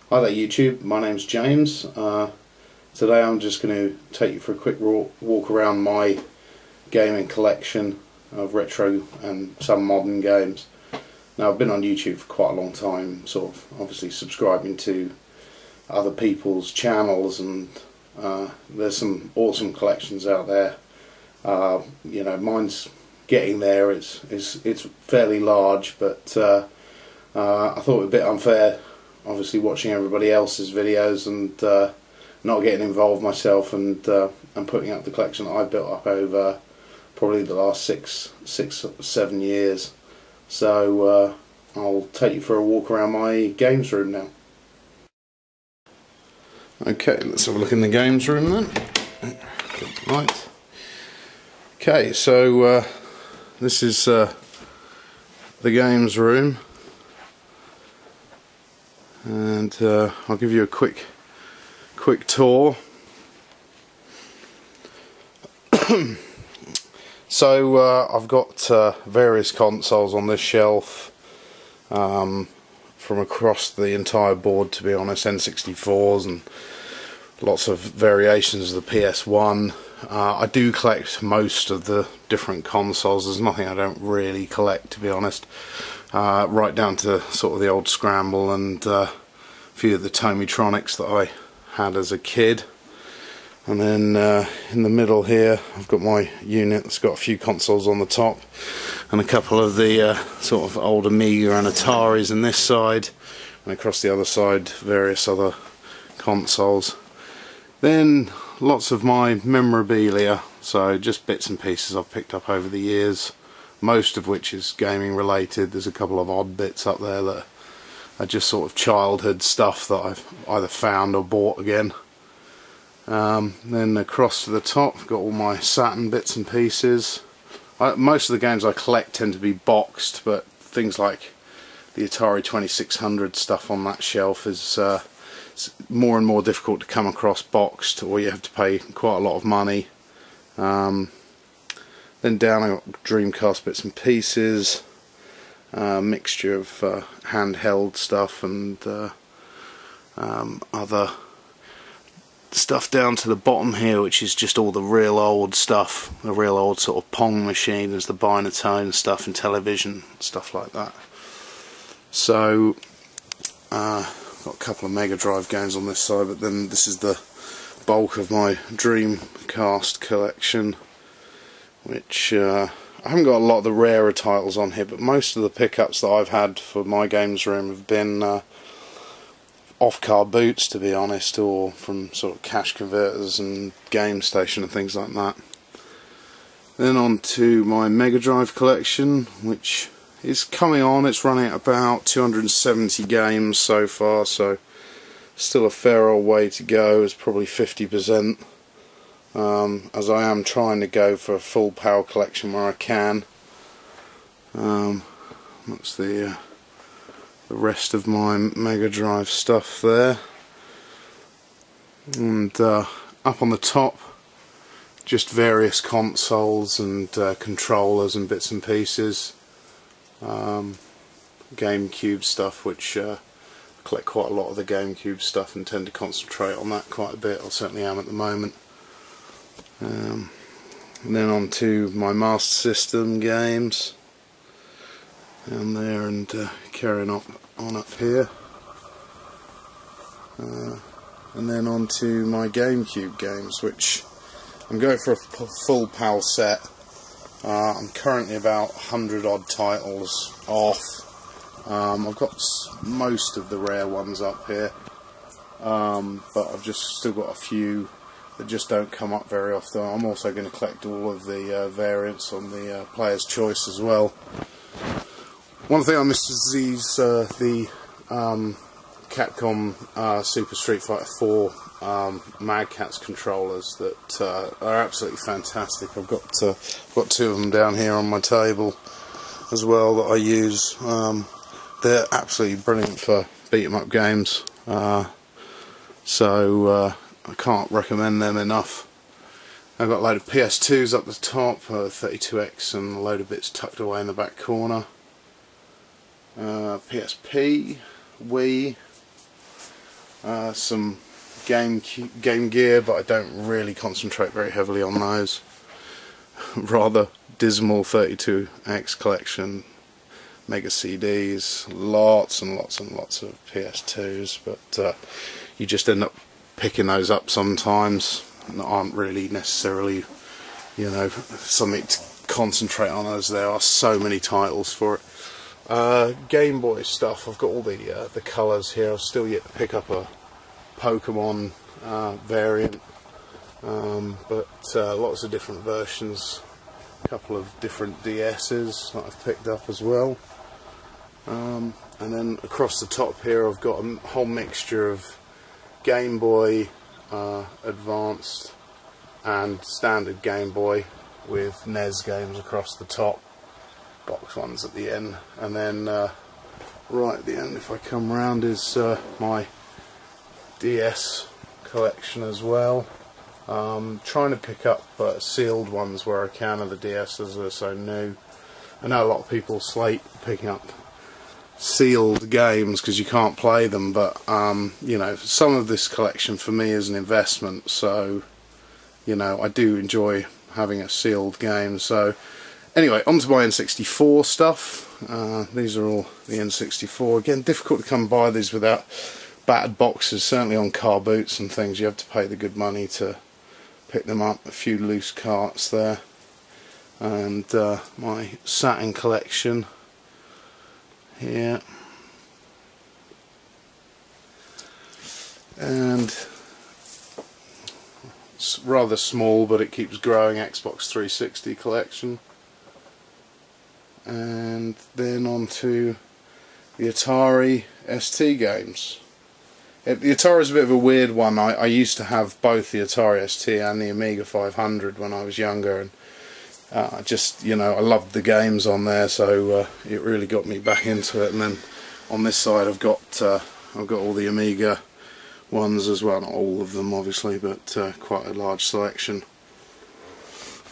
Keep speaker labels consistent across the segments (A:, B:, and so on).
A: Hi there YouTube, my name's James. Today I'm just going to take you for a quick walk around my gaming collection of retro and some modern games. Now I've been on YouTube for quite a long time, sort of obviously subscribing to other people's channels, and there's some awesome collections out there. You know, mine's getting there. It's fairly large, but I thought it was a bit unfair obviously watching everybody else's videos and not getting involved myself and putting up the collection that I've built up over probably the last six or 7 years. So I'll take you for a walk around my games room now. Okay, let's have a look in the games room then. Good light. Okay, so this is the games room, and I'll give you a quick tour. So I've got various consoles on this shelf from across the entire board, to be honest. N64s and lots of variations of the PS1. I do collect most of the different consoles. There's nothing I don't really collect, to be honest. Right down to sort of the old Scramble and a few of the Tomitronics that I had as a kid. And then in the middle here I've got my unit that's got a few consoles on the top and a couple of the sort of old Amiga and Ataris on this side, and across the other side various other consoles. Then lots of my memorabilia, so just bits and pieces I've picked up over the years, most of which is gaming related. There's a couple of odd bits up there that are just sort of childhood stuff that I've either found or bought again. Then across to the top I've got all my Saturn bits and pieces. Most of the games I collect tend to be boxed, but things like the Atari 2600 stuff on that shelf is it's more and more difficult to come across boxed, or you have to pay quite a lot of money. Then down I've got Dreamcast bits and pieces, mixture of handheld stuff and other stuff down to the bottom here, which is just all the real old stuff, the real old sort of Pong machine. There's the Binatone stuff and television, stuff like that. So got a couple of Megadrive games on this side, but then this is the bulk of my Dreamcast collection, which I haven't got a lot of the rarer titles on here, but most of the pickups that I've had for my games room have been off-car boots, to be honest, or from sort of cash converters and Game Station and things like that. Then on to my Megadrive collection, which is coming on. It's running at about 270 games so far, so still a fair old way to go. It's probably 50%, as I am trying to go for a full power collection where I can. That's the rest of my Megadrive stuff there, and up on the top just various consoles and controllers and bits and pieces. Gamecube stuff, which I collect quite a lot of the Gamecube stuff and tend to concentrate on that quite a bit. I certainly am at the moment. And then on to my Master System games down there, and carrying on up here, and then on to my Gamecube games, which I'm going for a full PAL set. I'm currently about 100 odd titles off. I've got most of the rare ones up here, but I've just still got a few that just don't come up very often. I'm also going to collect all of the variants on the Player's Choice as well. One thing I missed is these the Capcom Super Street Fighter 4 Mad Catz controllers that are absolutely fantastic. I've got two of them down here on my table as well that I use. They're absolutely brilliant for beat 'em up games, so I can't recommend them enough. I've got a load of PS2s up the top, 32X and a load of bits tucked away in the back corner. PSP, Wii, some Game Gear, but I don't really concentrate very heavily on those. Rather dismal 32X collection, Mega CDs, lots and lots and lots of PS2s, but you just end up picking those up sometimes that aren't really necessarily, you know, something to concentrate on, as there are so many titles for it. Game Boy stuff, I've got all the colours here. I've still yet to pick up a Pokemon variant, but lots of different versions, a couple of different DS's that I've picked up as well, and then across the top here I've got a whole mixture of Game Boy Advanced and standard Game Boy with NES games across the top, box ones at the end, and then right at the end, if I come round, is my DS collection as well. Trying to pick up sealed ones where I can of the DS as they're so new. I know a lot of people slate picking up sealed games because you can't play them, but you know, some of this collection for me is an investment, so you know, I do enjoy having a sealed game. So anyway, onto my N64 stuff. These are all the N64. Again, difficult to come by these without battered boxes, certainly on car boots and things. You have to pay the good money to pick them up. A few loose carts there, and my Saturn collection here, and it's rather small but it keeps growing, Xbox 360 collection. And then on to the Atari ST games. The Atari is a bit of a weird one. I used to have both the Atari ST and the Amiga 500 when I was younger, and just, you know, I loved the games on there, so it really got me back into it. And then on this side I've got all the Amiga ones as well, not all of them obviously, but quite a large selection.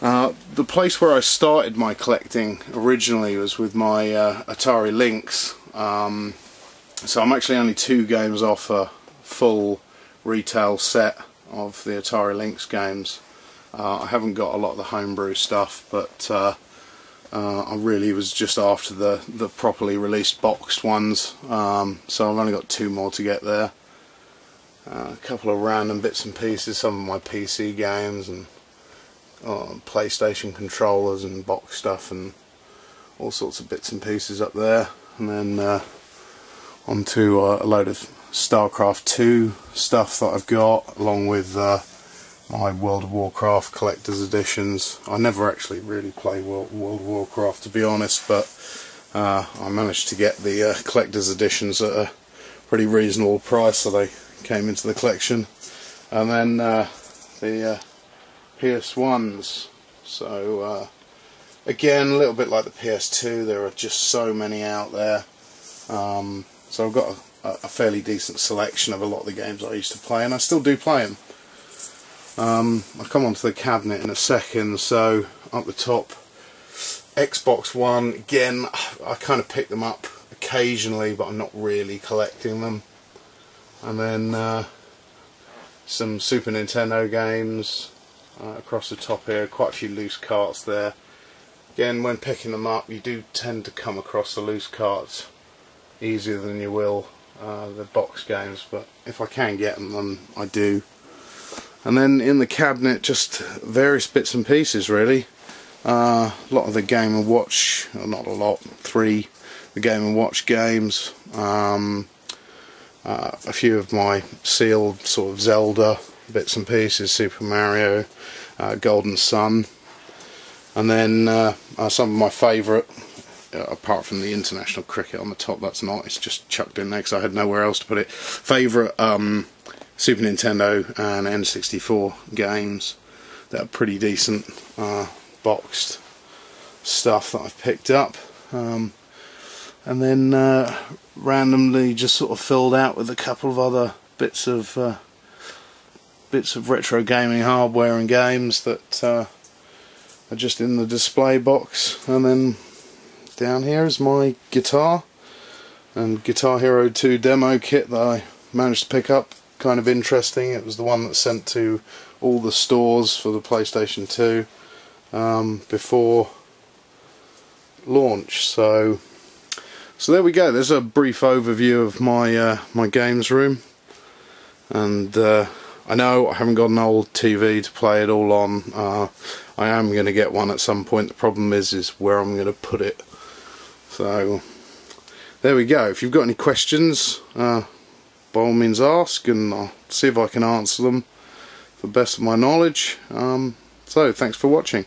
A: The place where I started my collecting originally was with my Atari Lynx. So I'm actually only 2 games off a full retail set of the Atari Lynx games. I haven't got a lot of the homebrew stuff, but I really was just after the properly released boxed ones, so I've only got 2 more to get there. A couple of random bits and pieces, some of my PC games and PlayStation controllers and box stuff and all sorts of bits and pieces up there, and then onto a load of StarCraft 2 stuff that I've got, along with my World of Warcraft collector's editions. I never actually really play World of Warcraft, to be honest, but I managed to get the collector's editions at a pretty reasonable price, so they came into the collection. And then the PS1s. So again, a little bit like the PS2, there are just so many out there. So I've got a fairly decent selection of a lot of the games I used to play, and I still do play them. I'll come onto the cabinet in a second. So up the top, Xbox One. Again, I kind of pick them up occasionally, but I'm not really collecting them. And then some Super Nintendo games across the top here. Quite a few loose carts there. Again, when picking them up, you do tend to come across the loose carts easier than you will the box games, but if I can get them, then I do. And then in the cabinet, just various bits and pieces really. A lot of the Game & Watch, well, not a lot, 3 the Game & Watch games, a few of my sealed sort of Zelda bits and pieces, Super Mario, Golden Sun, and then some of my favourite, apart from the international cricket on the top, that's not, it's just chucked in there because I had nowhere else to put it, favourite Super Nintendo and N64 games that are pretty decent boxed stuff that I've picked up, and then randomly just sort of filled out with a couple of other bits of retro gaming hardware and games that are just in the display box. And then down here is my guitar and Guitar Hero 2 demo kit that I managed to pick up. Kind of interesting. It was the one that sent to all the stores for the PlayStation 2 before launch. So there we go. There's a brief overview of my my games room, and I know I haven't got an old TV to play it all on. I am going to get one at some point. The problem is where I'm going to put it. So there we go. If you've got any questions, by all means ask, and I'll see if I can answer them to the best of my knowledge. So thanks for watching.